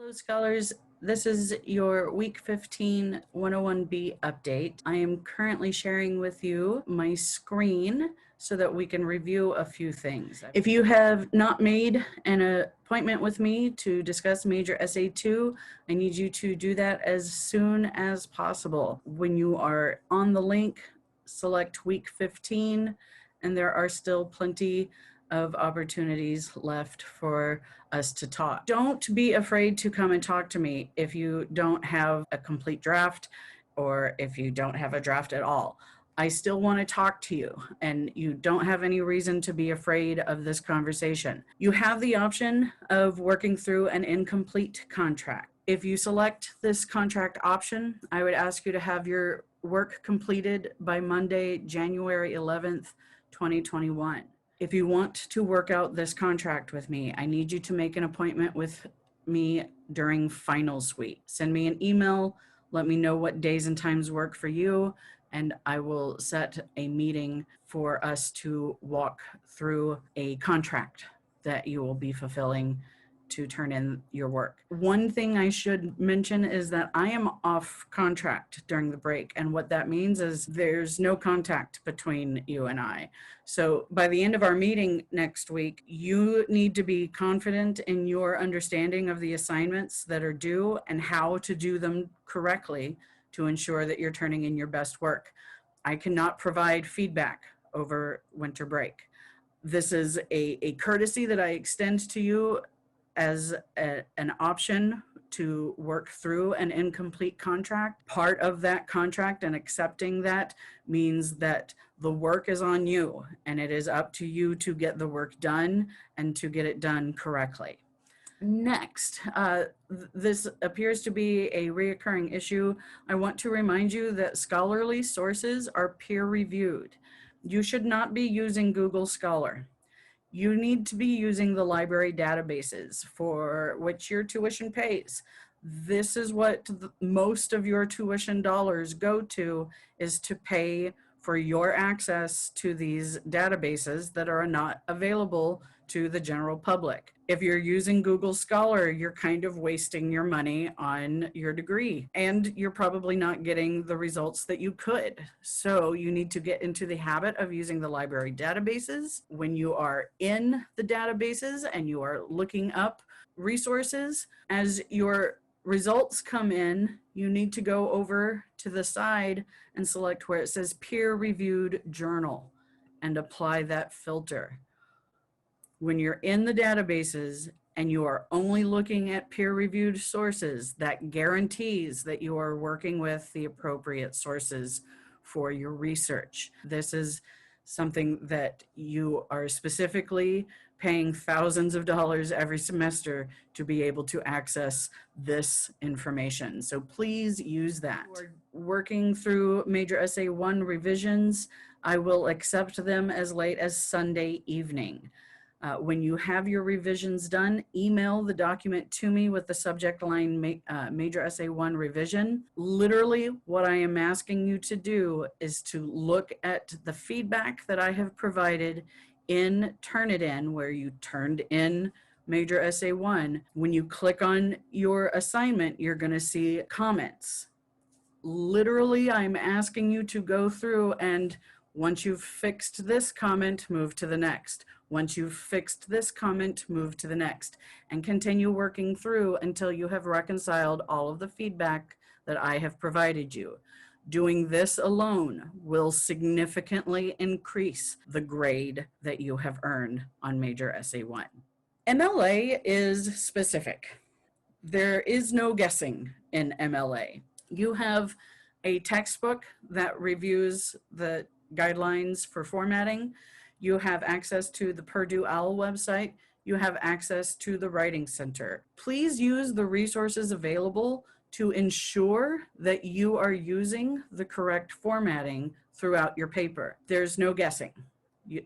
Hello, scholars. This is your Week 15 101B update. I am currently sharing with you my screen so that we can review a few things. If you have not made an appointment with me to discuss Major SA2, I need you to do that as soon as possible. When you are on the link, select Week 15, and there are still plenty of opportunities left for us to talk. Don't be afraid to come and talk to me if you don't have a complete draft or if you don't have a draft at all. I still want to talk to you, and you don't have any reason to be afraid of this conversation. You have the option of working through an incomplete contract. If you select this contract option, I would ask you to have your work completed by Monday, January 11th, 2021. If you want to work out this contract with me, I need you to make an appointment with me during finals week. Send me an email, let me know what days and times work for you, and I will set a meeting for us to walk through a contract that you will be fulfilling to turn in your work. One thing I should mention is that I am off contract during the break, and what that means is there's no contact between you and I. So by the end of our meeting next week, you need to be confident in your understanding of the assignments that are due and how to do them correctly to ensure that you're turning in your best work. I cannot provide feedback over winter break. This is a courtesy that I extend to you as an option to work through an incomplete contract. Part of that contract and accepting that means that the work is on you, and it is up to you to get the work done and to get it done correctly. Next, this appears to be a reoccurring issue. I want to remind you that scholarly sources are peer-reviewed. You should not be using Google Scholar. You need to be using the library databases for which your tuition pays. This is what most of your tuition dollars go to, is to pay for your access to these databases that are not available to the general public. If you're using Google Scholar, you're kind of wasting your money on your degree, and you're probably not getting the results that you could. So you need to get into the habit of using the library databases. When you are in the databases and you are looking up resources, as your results come in, you need to go over to the side and select where it says peer-reviewed journal and apply that filter. When you're in the databases and you are only looking at peer-reviewed sources, that guarantees that you are working with the appropriate sources for your research. This is something that you are specifically paying thousands of dollars every semester to be able to access this information. So please use that. We're working through Major SA1 revisions. I will accept them as late as Sunday evening. When you have your revisions done, email the document to me with the subject line Major SA1 revision. Literally, what I am asking you to do is to look at the feedback that I have provided in Turnitin, where you turned in Major SA1. When you click on your assignment, you're going to see comments. Literally, I'm asking you to go through, and once you've fixed this comment, move to the next. Once you've fixed this comment, move to the next, and continue working through until you have reconciled all of the feedback that I have provided you. Doing this alone will significantly increase the grade that you have earned on Major SA1. MLA is specific. There is no guessing in MLA. You have a textbook that reviews the guidelines for formatting. You have access to the Purdue OWL website. You have access to the Writing Center. Please use the resources available to ensure that you are using the correct formatting throughout your paper. There's no guessing.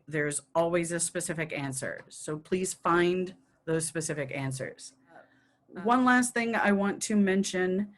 There's always a specific answer. So please find those specific answers. One last thing I want to mention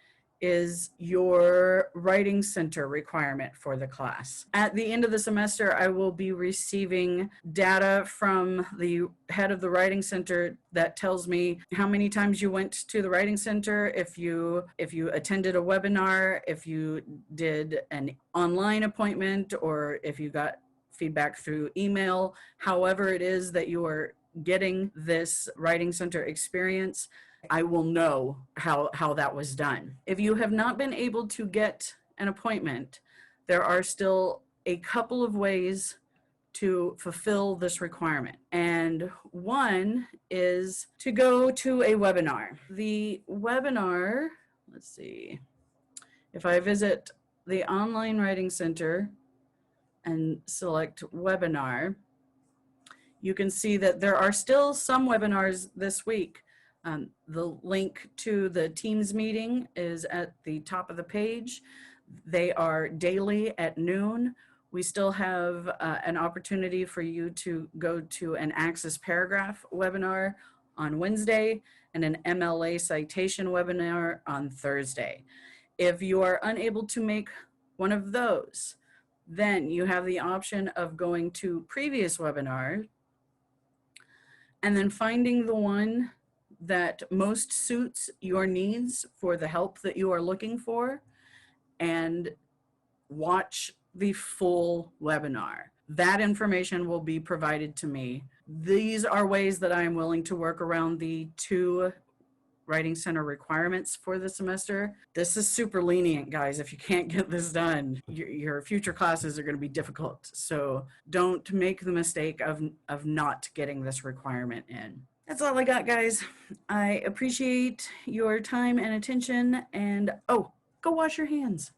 is your writing center requirement for the class. At the end of the semester, I will be receiving data from the head of the writing center that tells me how many times you went to the writing center, if you attended a webinar, if you did an online appointment, or if you got feedback through email. However it is that you are getting this writing center experience, I will know how that was done. If you have not been able to get an appointment, there are still a couple of ways to fulfill this requirement. And one is to go to a webinar. The webinar, let's see, if I visit the Online Writing Center and select webinar, you can see that there are still some webinars this week. The link to the Teams meeting is at the top of the page. They are daily at noon. We still have an opportunity for you to go to an Access Paragraph webinar on Wednesday and an MLA citation webinar on Thursday. If you are unable to make one of those, then you have the option of going to previous webinar and then finding the one that most suits your needs for the help that you are looking for and watch the full webinar. That information will be provided to me. These are ways that I am willing to work around the 2 Writing Center requirements for the semester. This is super lenient, guys. If you can't get this done, your future classes are going to be difficult. So don't make the mistake of not getting this requirement in. That's all I got, guys. I appreciate your time and attention, and oh, go wash your hands.